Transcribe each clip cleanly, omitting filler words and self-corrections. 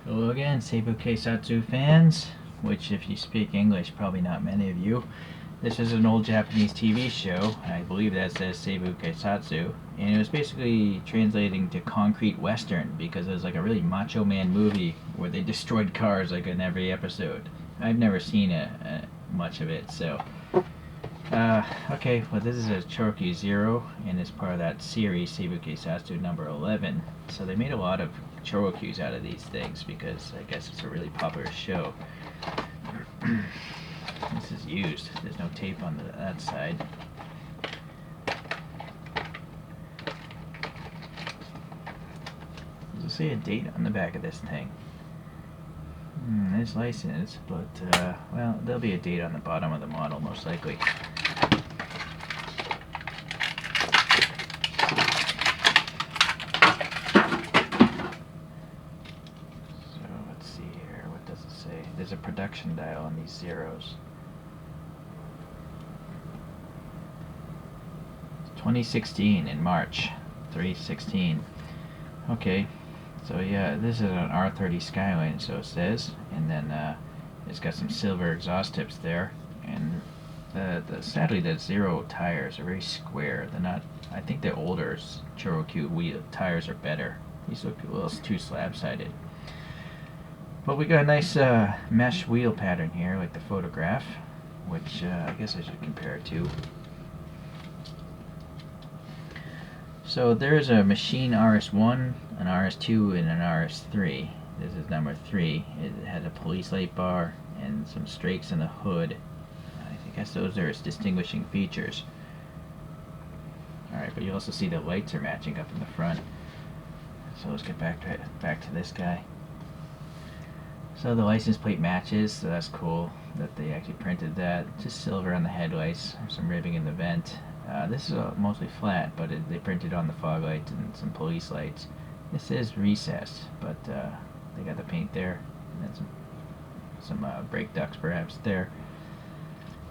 Hello again, Seibu Keisatsu fans, which if you speak English, probably not many of you. This is an old Japanese TV show, I believe that says Seibu Keisatsu, and it was basically translating to concrete western because it was like a really macho man movie where they destroyed cars like in every episode. I've never seen much of it, so... okay, well this is a ChoroQ 0, and it's part of that series, Seibu Keisatsu number 11. So they made a lot of ChoroQs out of these things because I guess it's a really popular show. This is used. There's no tape on that side. Does it say a date on the back of this thing? There's license, but well, there'll be a date on the bottom of the model most likely. There's a production dial on these zeros. 2016 in March, 3/16. Okay, so yeah, this is an R30 Skyline, so it says, and then it's got some silver exhaust tips there, and sadly the zero tires are very square. They're not. I think the older ChoroQ wheel tires are better. These look a little too slab-sided. But we got a nice mesh wheel pattern here, like the photograph, which I guess I should compare it to. So there's a machine RS1, an RS2, and an RS3. This is number 3. It has a police light bar and some strakes in the hood. I guess those are its distinguishing features. Alright, but you also see the lights are matching up in the front. So let's get back to this guy. So the license plate matches, so that's cool that they actually printed that. Just silver on the headlights, some ribbing in the vent. This is mostly flat, but they printed on the fog lights and some police lights. This is recessed, but they got the paint there, and then some brake ducts perhaps there.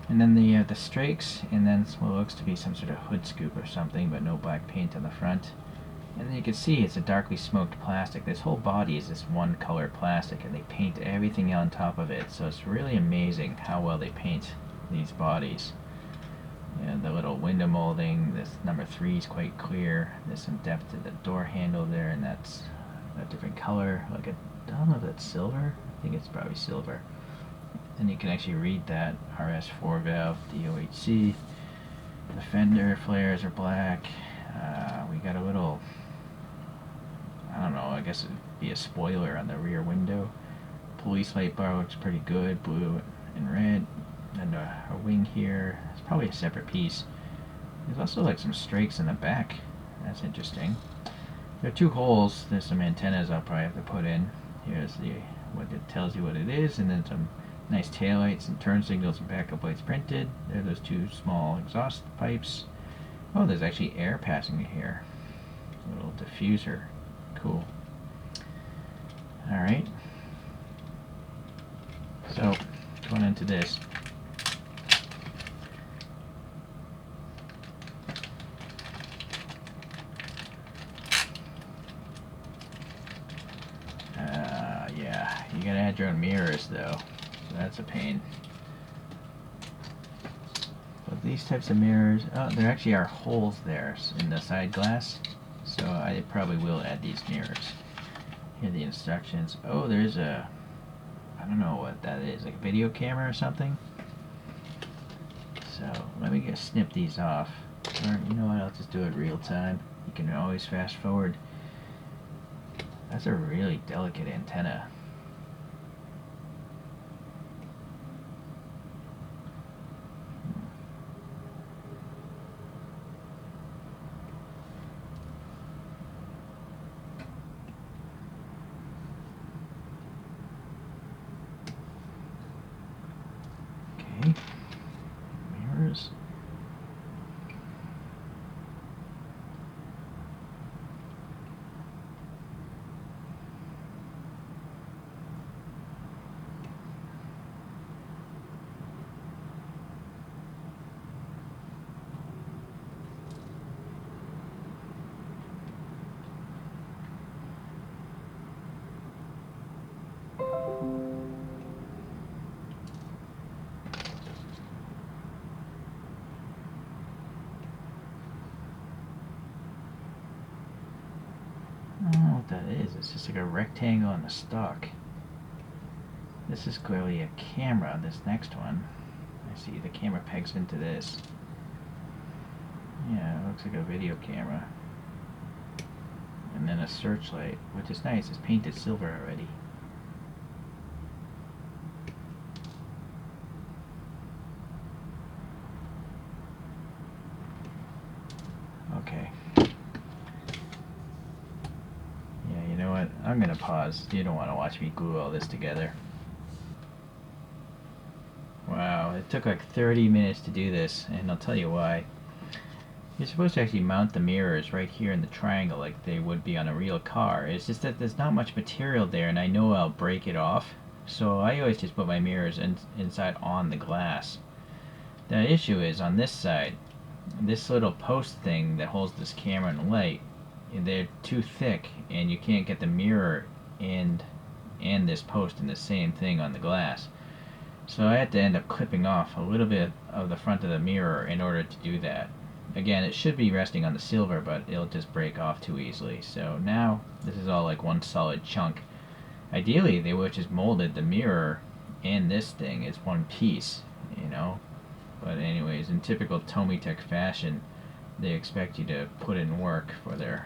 And then the strakes, and then what looks to be some sort of hood scoop or something, but no black paint on the front. And then you can see it's a darkly smoked plastic. This whole body is this one color plastic, and they paint everything on top of it. So it's really amazing how well they paint these bodies. And the little window molding, this number 3 is quite clear. There's some depth to the door handle there, and that's a different color. Like I don't know if that's silver. I think it's probably silver. And you can actually read that RS-4 valve, DOHC. The fender flares are black. We got a little, I don't know, I guess it'd be a spoiler on the rear window. Police light bar looks pretty good, blue and red. And a wing here. It's probably a separate piece. There's also like some strakes in the back. That's interesting. There are 2 holes. There's some antennas I'll probably have to put in. Here's what it tells you what it is, and then some nice taillights and turn signals and backup lights printed. There are those 2 small exhaust pipes. Oh, there's actually air passing here. A little diffuser. Cool. Alright. So, going into this. Yeah, you gotta add your own mirrors though. So that's a pain. But these types of mirrors, oh, there actually are holes there in the side glass. So I probably will add these mirrors. Here are the instructions. Oh, there's a, I don't know what that is, like a video camera or something. So let me just snip these off. Or you know what, I'll just do it real time. You can always fast forward. That's a really delicate antenna. Okay, mirrors. it is. It's just like a rectangle on the stock. This is clearly a camera, this next one. I see the camera pegs into this. Yeah, it looks like a video camera. And then a searchlight, which is nice. It's painted silver already. Okay. Yeah, you know what? I'm gonna pause. You don't want to watch me glue all this together. Wow, it took like 30 minutes to do this, and I'll tell you why. You're supposed to actually mount the mirrors right here in the triangle like they would be on a real car. It's just that there's not much material there, and I know I'll break it off. So I always just put my mirrors inside on the glass. The issue is on this side, this little post thing that holds this camera and light, they're too thick, and you can't get the mirror and this post in the same thing on the glass. So I had to end up clipping off a little bit of the front of the mirror in order to do that. Again, it should be resting on the silver, but it'll just break off too easily. So now this is all like one solid chunk. Ideally, they would have just molded the mirror and this thing as one piece, you know. But anyways, in typical Tomitech fashion, they expect you to put in work for their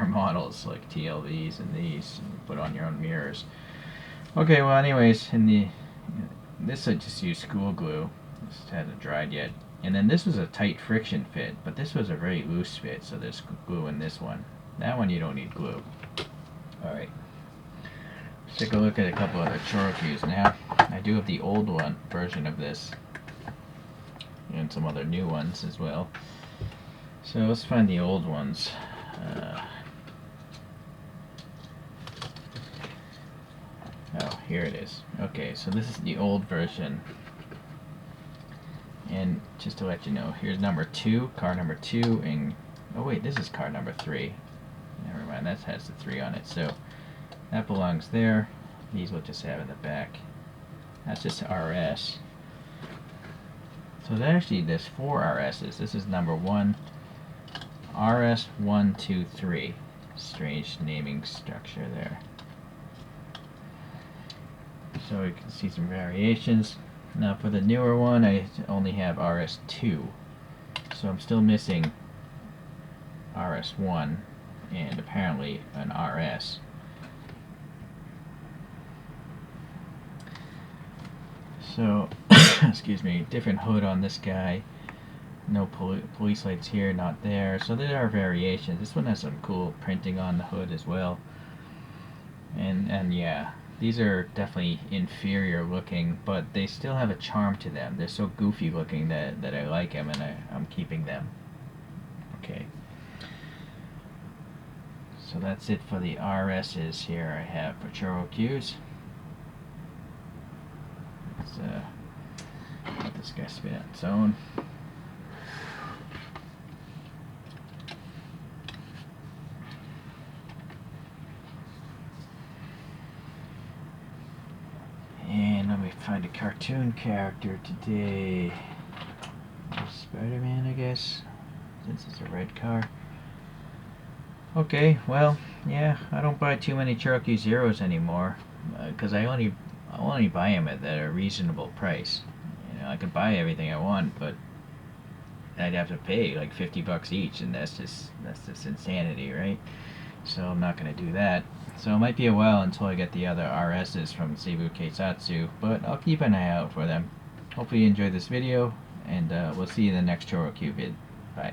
models like TLVs and these, and put on your own mirrors. Okay, well, anyways, this I just used school glue. This hasn't dried yet. And then this was a tight friction fit, but this was a very loose fit, so there's glue in this one. That one you don't need glue. Alright. Let's take a look at a couple other Choro-Qs now. I do have the old one version of this. And some other new ones as well. So let's find the old ones. Oh, here it is. Okay, so this is the old version. And just to let you know, here's number 2, car number 2, and oh wait, this is car number 3. Never mind, that has the 3 on it, so that belongs there. These we'll just have in the back. That's just RS. So there's 4 RSs. This is number 1, RS 1, 2, 3. Strange naming structure there. So you can see some variations. Now for the newer one, I only have RS2, so I'm still missing RS1 and apparently an RS. So, excuse me, different hood on this guy. No police lights here, not there. So there are variations. This one has some cool printing on the hood as well. And yeah. These are definitely inferior looking, but they still have a charm to them. They're so goofy looking that I like them, and I'm keeping them. Okay. So that's it for the RSs here I have for Choro-Qs. Let's let this guy spin on its own. And let me find a cartoon character today. Spider-Man, I guess, since it's a red car. Okay, well, yeah, I don't buy too many ChoroQ Zeros anymore, because I only buy them at a reasonable price. You know, I could buy everything I want, but I'd have to pay like $50 each, and that's just insanity, right? So I'm not going to do that. So it might be a while until I get the other RSs from Seibu Keisatsu, but I'll keep an eye out for them. Hopefully you enjoyed this video, and we'll see you in the next ChoroQ vid. Bye.